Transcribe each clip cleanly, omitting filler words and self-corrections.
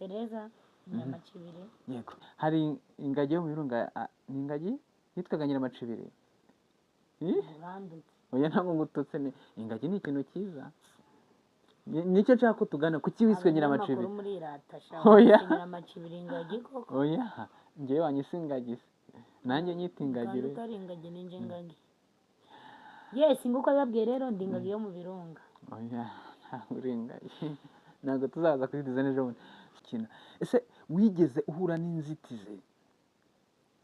Tereza Nyiramacibiri. Yego. Hari ingagi yo mu birunga, ni ingagi yitwaga Nyiramacibiri. Urandutse. Oya ntabwo ngututse, ni ingagi ni ikintu cyiza. Nicyo nshaka ko tugana, kuki wiswe Nyiramacibiri? Abanyamakuru muri ratasha. Oya. Nyiramacibiri ingagi koko. Oya, njyewe wanyise ingagi se. Nanjye nyita ingagi Kandi rero. utari ingagi ninjye ingagi. Yes, nguko yababwiye rero ndi ingagi yo mu birunga. Oya, ntabwo uri ingagi. Ntabwo tuzaza kuri design ejo bundi. Ese wigeze uhura n'inzitizi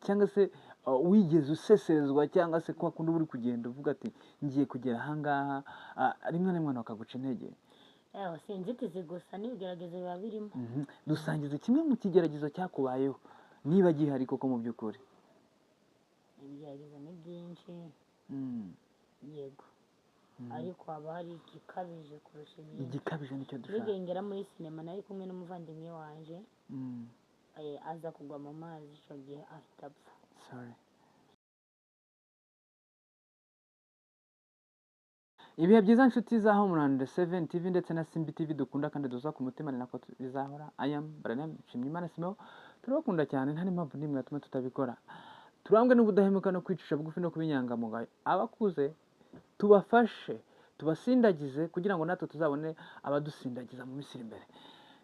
cyangwa se wigeze usesezwa cyangwa se kwa kundi uri kugenda uvuga ati ngiye kugera ahangaha, rimwe na rimwe bakaguca intege? Si inzitizi gusa n'ibigeragezo biba birimo. Dusangiza kimwe mu kigeragezo cyakubayeho niba gihari koko mu by'ukuri. Ibigeragezo ni byinshi. Yego. Ariko haba hari igikabije kurusha ibindi. Igikabije nicyo dushaka. Ngera muri sinema nari kumwe n'umuvandimwe wanje, aza kugwa mu mazi icyo gihe ahita apfa. Sorry. Ibihe byiza nshuti za Homeland 7 TV ndetse na Simbi TV dukunda kandi duza ku mutima, ni nako bizahora. Baranam Nshimiyimana Simeo, turabakunda cyane, nta n'impamvu n'imwe yatuma tutabikora. Turambwe n'ubudahemuka no kwicisha bugufi no kubinyangamugayo. Abakuze tubafashe, tubasindagize kugira ngo natwe tuzabone abadusindagiza mu minsi iri imbere.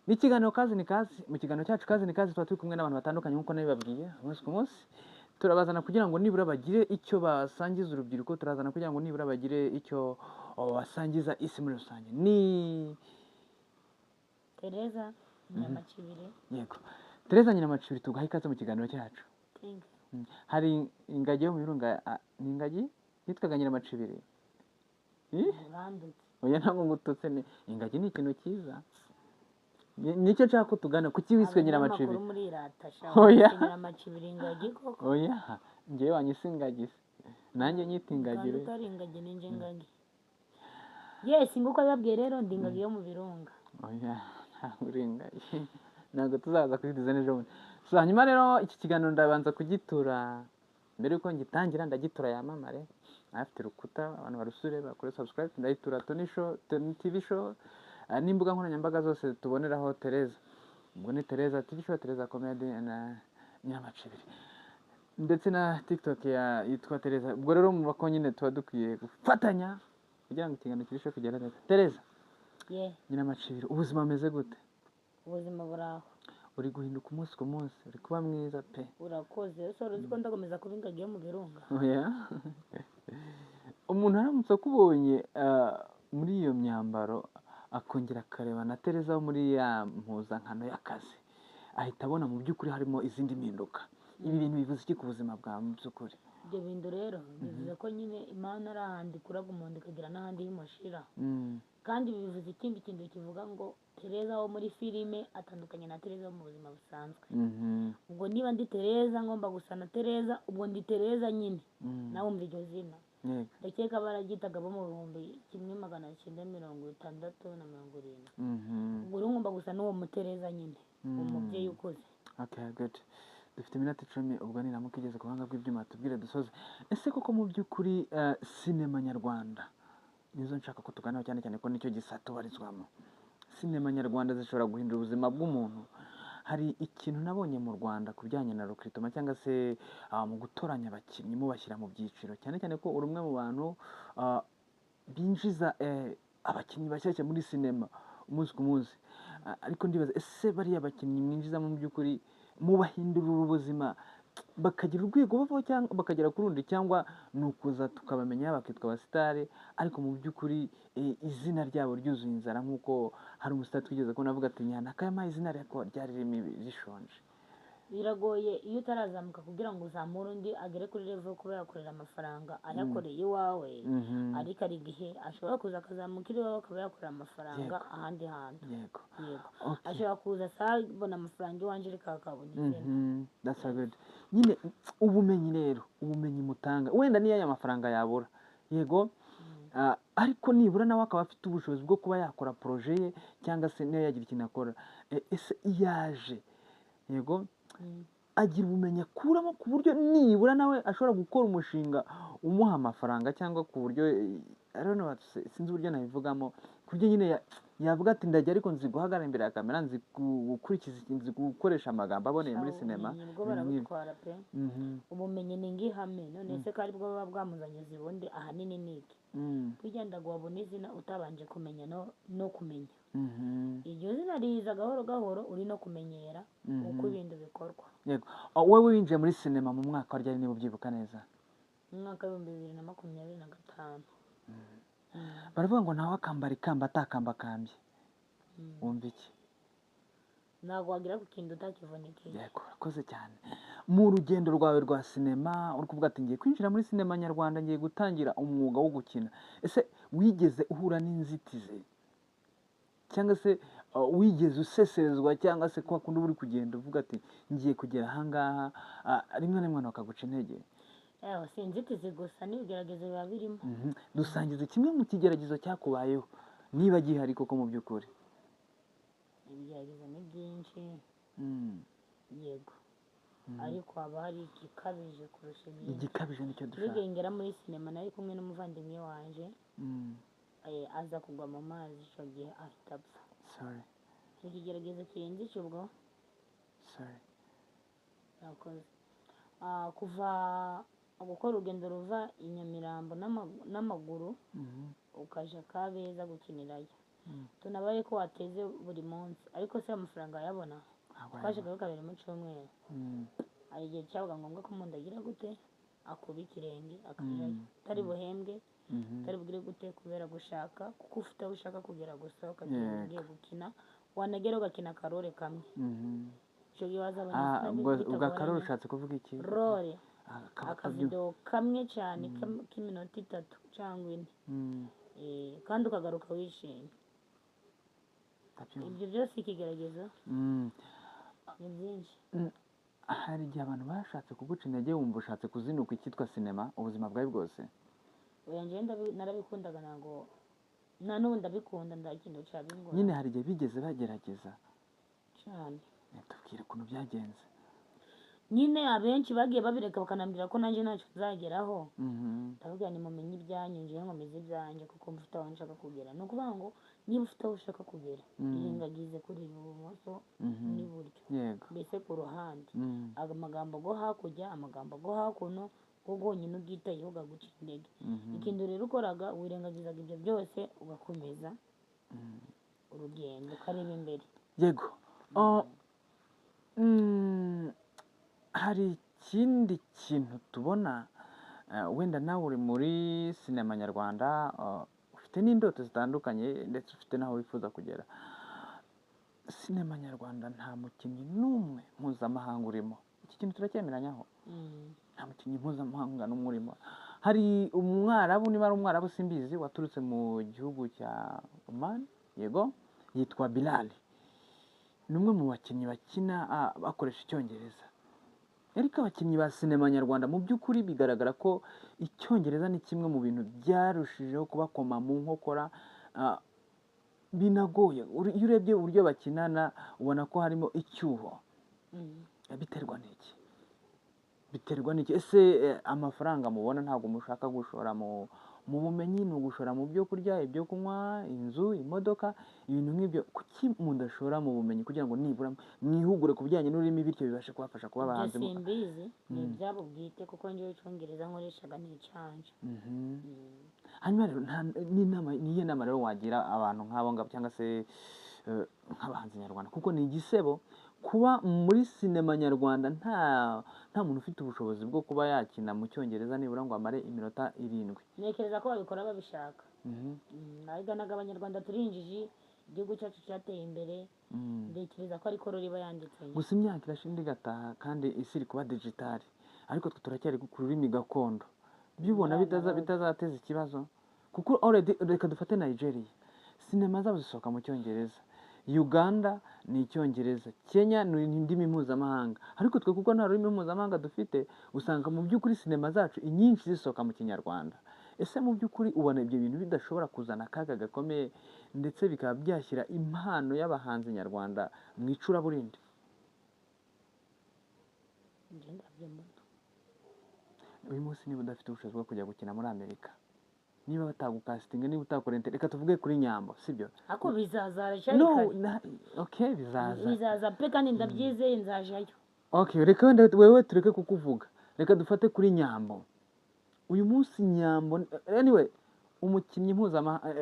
Ni ikiganiro Kazi ni Kazi. Mu kiganiro cyacu Kazi ni Kazi tuba turi kumwe n'abantu batandukanye nk'uko nabibabwiye umunsi ku munsi. Turabazana kugira ngo nibura bagire icyo basangiza urubyiruko, turazana kugira ngo nibura bagire icyo basangiza isi muri rusange. Ni Tereza Nyiramacibiri. Yego. Tereza Nyiramacibiri, tugaha ikaze mu kiganiro cyacu. Hari ingagi yo mu birunga, ni ingagi yitwaga Nyiramacibiri. Urandutse. Oya ntabwo ngututse, ni ingagi ni ikintu cyiza. Nicyo nshaka ko tugana, kuki wiswe Nyiramacibiri? Abanyamakuru muri ratasha. Oya. Nyiramacibiri ingagi koko. Oya, njyewe wanyise ingagi se. Nanjye nyita ingagi Kandi rero. utari ingagi ninjye ingagi. Yes, nguko yababwiye rero ndi ingagi yo mu birunga. Oya, ntabwo uri ingagi. Ntabwo tuzaza kuri design ejo bundi. Hanyuma rero iki kiganiro ndabanza kugitura, mbere yuko ngitangira ndagitura yamamare. Afite urukuta abantu barusure bakore subscribe, ndayitura Tony Show, Tony TV Show, n'imbuga nkoranyambaga zose tuboneraho Tereza. Ubwo ni Tereza TV Show, Tereza Comedy na Nyiramacibiri. Ndetse na TikTok yitwa Tereza. Ubwo rero mu bako nyine tuba dukwiye gufatanya kugira ngo ikiganiro kirusheho kugenda neza. Tereza. Nyiramacibiri, ubuzima bumeze gute? Ubuzima buraho. Uri guhinduka umunsi ku munsi, uri kuba mwiza pe. Urakoze. Ese uzi ko ndakomeza kuba ingagi yo mu birunga? Oya. Umuntu aramutse akubonye muri iyo myambaro akongera akareba na Tereza wo muri ya mpuzankano y'akazi, ahita abona mu by'ukuri harimo izindi mpinduka. Ibi bintu bivuze iki ku buzima bwawe mu by'ukuri? Ibyo bintu rero bivuze ko nyine Imana ari ahandi ikuraga umuntu ikagira n'ahandi himushira. Kandi bivuze ikindi kintu kivuga ngo Tereza wo muri filime atandukanye na Tereza wo mu buzima busanzwe. Ubwo niba ndi Tereza ngomba gusa na Tereza, ubwo ndi Tereza nyine. Nawe umva iryo zina. Ndakeka baragitaga bo mu 1967. Ubwo rero ngomba gusa n'uwo mutereza nyine, umubyeyi ukuze. Okay, good. Dufite iminota 10, ubwo ni namuka igeze ku buhanga bw'ibyuma tubwire dusoze. Ese koko mu by'ukuri sinema nyarwanda nizo nshaka ko tuganiraho cyane cyane ko nicyo gisata ubarizwamo. Sinema nyarwanda zishobora guhindura ubuzima bw'umuntu. Hari ikintu nabonye mu Rwanda ku bijyanye na recruitment cyangwa se mu gutoranya abakinnyi mubashyira mu byiciro, cyane cyane ko uri umwe mu bantu binjiza abakinnyi bashyashya muri sinema umunsi ku munsi. Ariko ndibaza, ese bariya abakinnyi mwinjiza mu by'ukuri mubahindurira ubuzima bakagira urwego bavaho cyangwa bakagera ku rundi, cyangwa ni ukuza tukabamenya bakitwa abasitari ariko mu by'ukuri izina ryabo ryuzuye inzara, nk'uko hari umusitari twigeze kubona avuga ati nyanaka yampaye izina ryari ririmo rishonje? Biragoye iyo utarazamuka kugira ngo uzamure undi agere kuri level kuba yakorera amafaranga ayakoreye iwawe. Ariko ari igihe ashobora kuza akazamukira iwawe akaba yakorera amafaranga ahandi hantu. Yego. Ashobora kuza asabona amafaranga iwanje ariko akabona izina. That's a good. Nyine ubumenyi rero, ubumenyi mutanga wenda niyo aya mafaranga yabura, yego, ariko nibura nawe akaba afite ubushobozi bwo kuba yakora projet ye cyangwa se niyo yagira ikintu akora. Ese yaje, yego, agira ubumenyi akuramo ku buryo nibura nawe ashobora gukora umushinga umuha amafaranga, cyangwa ku buryo sinzi uburyo nabivugamo, kurya nyine yavuga ati ndajya ariko nzi guhagarara imbere ya kamera, nzi nzi gukoresha amagambo aboneye muri sinema. ubumenyi bwo ibintu nk'ibyo. barabutwara pe Mhm. ubumenyi ni ngihame none se ko aribwo buba bwamuzanye zibundi ahanini ni iki Mm. kugenda ngo wabone izina utabanje kumenya no kumenya Mhm. iryo zina riza gahoro gahoro uri no kumenyera uko Mhm. ibintu bikorwa Yego. Wowe winjiye muri sinema mu mwaka wa ryari niba ubyibuka neza? mu mwaka w'ibihumbi 2025 Baravuga ngo ntawe akambara ikamba atakambakambye. Wumva iki? ntabwo wagira ku kintu utakivunikiye Yego, urakoze cyane. Mu rugendo rwawe rwa sinema uri kuvuga ati ngiye kwinjira muri sinema nyarwanda, ngiye gutangira umwuga wo gukina, ese wigeze uhura n'inzitizi cyangwa se wigeze useserezwa cyangwa se kwa kundi uri kugenda uvuga ati ngiye kugera ahangaha, rimwe na rimwe bakaguca intege? yewe si inzitizi gusa n'ibigeragezo biba birimo Dusangize kimwe mu kigeragezo cyakubayeho niba gihari koko mu by'ukuri. ibigeragezo ni byinshi Mm. yego ariko haba hari igikabije kurusha ibindi Igikabije nicyo dushaka. nigengera muri sinema nari kumwe n'umuvandimwe wanje Mm. aza kugwa mu mazi icyo gihe ahita apfa Sorry. ikigeragezo kirenze icyo ubwo Sorry. yakoze kuva gukora urugendo ruva i Nyamirambo n'amaguru Mhm. ukaja Kabeza gukinirayo Mm. tunabaye ko wateze buri munsi ariko se amafaranga yabona Ntabwo twashagaho kabiri mu cyumweru Mm. hari igihe cyabaga ngombwa ko umuntu agira gute akuba ikirenge akajyayo utari buhembwe Mhm. utari bugire gute kubera gushaka kuko ufite aho ushaka kugera gusa Yego. ukagenda ugiye gukina wanagera ugakina akarore kamwe Mhm. icyo gihe wazabona ubwo akarore ushatse kuvuga iki? rore Kaba akavido kamwe cyane k'iminota 3 cyangwa 4 Mm. kandi ukagaruka wishimye Ndabyumva. ibyo byose ikigeragezo Mm. ni byinshi Hari igihe abantu bashatse kuguca intege wumva ushatse kuzinuka icyitwa sinema ubuzima bwawe bwose? oya njyewe narabikundaga ntabwo nta n'ubu ndabikunda nta kintu cyabingora Nyine hari igihe bigeze bagerageza. cyane Tubwire ukuntu byagenze. nyine abenshi bagiye babireka bakanambwira ko nanjye ntacyo nzageraho Mhm. ndavuga ni mumenye ibyanyu ngewe nkomeze ibyanjye kuko mfite aho nshaka kugera ni ukuvuga ngo niba ufite aho ushaka kugera irengagize kuri ibumoso Mhm. n'iburyo Yego. mbese ku ruhande Mm. amagambo go hakurya amagambo go hakuno go gonyine ubwitayeho ugaguca intege Mhm. ikintu rero ukoraga wirengagizaga ibyo byose ugakomeza urugendo ukareba imbere Yego. Hari ikindi kintu tubona, wenda nawe uri muri sinema nyarwanda, ufite n'indoto zitandukanye ndetse ufite n'aho wifuza kugera. Sinema nyarwanda nta mukinnyi n'umwe mpuzamahanga urimo. Iki kintu turacyemeranyaho? Nta mukinnyi mpuzamahanga n'umwe urimo. Hari umwarabu, niba ari umwarabu simbizi, waturutse mu gihugu cya Oman, yego, yitwa Bilal. Ni umwe mu bakinnyi bakina bakoresha icyongereza. Ariko abakinnyi ba sinema nyarwanda mu by'ukuri bigaragara ko icyongereza ni kimwe mu bintu byarushijeho kubakoma mu nkokora, binagoye. Iyo urebye uburyo bakinana ubona ko harimo icyuho. Biterwa n'iki? Biterwa n'iki? Ese amafaranga mubona ntabwo mushaka gushora mu bumenyi, ni ugushora mu byo kurya, ibyo kunywa, inzu, imodoka, ibintu nk'ibyo? Kuki mudashora mu bumenyi kugira ngo nibura mwihugure ku bijyanye n'ururimi bityo bibashe kubafasha kuba abahanzi? ibyo simbizi ni ibyabo bwite kuko njyewe icyongereza nkoreshaga ni icyanje hanyuma rero niyo nama rero wagira abantu nk'abo ngabo cyangwa se nk'abahanzi nyarwanda, kuko ni igisebo kuba muri sinema nyarwanda nta muntu ufite ubushobozi bwo kuba yakina mu cyongereza nibura ngo amare iminota 7. ntekereza ko babikora babishaka nabiganaga abanyarwanda turinjiji igihugu cyacu cyateye imbere ntekereza ko ariko riba yanditse gusa imyaka irashinda igataha kandi isi iri kuba digitali, ariko twe turacyari ku rurimi gakondo. Byubona bitazateza ikibazo? Kuko already reka dufate Nigeria, sinema zabo zisohoka mu cyongereza, Uganda ni icyongereza, Kenya ni indimi mpuzamahanga, ariko twe kuko nta rurimi mpuzamahanga dufite usanga mu by'ukuri sinema zacu inyinshi zisohoka mu kinyarwanda. Ese mu by'ukuri ubona ibyo bintu bidashobora kuzana akaga gakomeye ndetse bikaba byashyira impano y'abahanzi nyarwanda mu icuraburindi? Uyu munsi niba udafite ubushobozi bwo kujya gukina muri Amerika, niba batagukasitinga niba utakora reka tuvuge kuri Nyambo sibyo ariko bizaza no okay bizaza pe kandi ndabyizeye nzajayo. Okay, reka wenda wewe tureke kukuvuga, reka dufate kuri Nyambo. Uyu munsi Nyambo anyway umukinnyi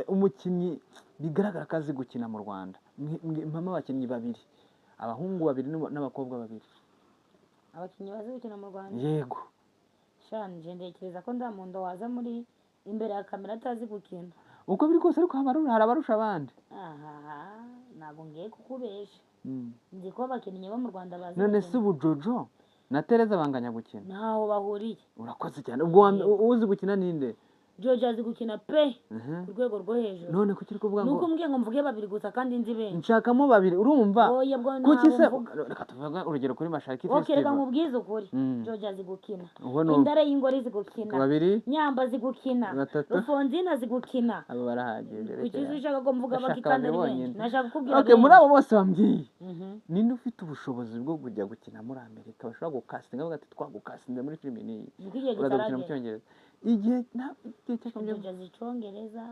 umukinnyi bigaragara ko azi gukina mu Rwanda, mpama abakinnyi babiri, abahungu babiri n'abakobwa babiri. Abakinnyi bazi gukina mu Rwanda? Yego. Shanje ndekereza ko nda muntu waza muri imbere ya kamera atazi gukina. Uko biri kose ariko hari abarusha abandi. Aha, ntabwo ngiye kukubesha. Nzi ko abakinnyi bo mu Rwanda bazi. None se ubu Jojo na Tereza banganya gukina? Ntaho bahuriye. Urakoze cyane. Ubwo uzi gukina ninde? Jojo azi gukina pe ku rwego rwo hejuru. None kuki uri kuvuga ngo nuko mbwiye ngo mvuge babiri gusa kandi nzi benshi. Nshakamo babiri urumva? Kuki se reka tuvuga urugero kuri Mashariki Festival. Okay, reka nkubwize ukuri. Jojo azi gukina. Indare y'ingori azi gukina. Babiri? Nyamba azi gukina. Rufonzina azi gukina. Abo barahagije. Kuki ushaka ko mvuga bakikanda benshi? Nashaka kubwira. Okay, muri abo bose bambwiye. Ninde ufite ubushobozi bwo kujya gukina muri Amerika bashobora gukastinga bavuga ati twagukastinze muri filime niyi. Uraza gukina mu Cyongereza. Igihe cy'akamyo Jojo azi Icyongereza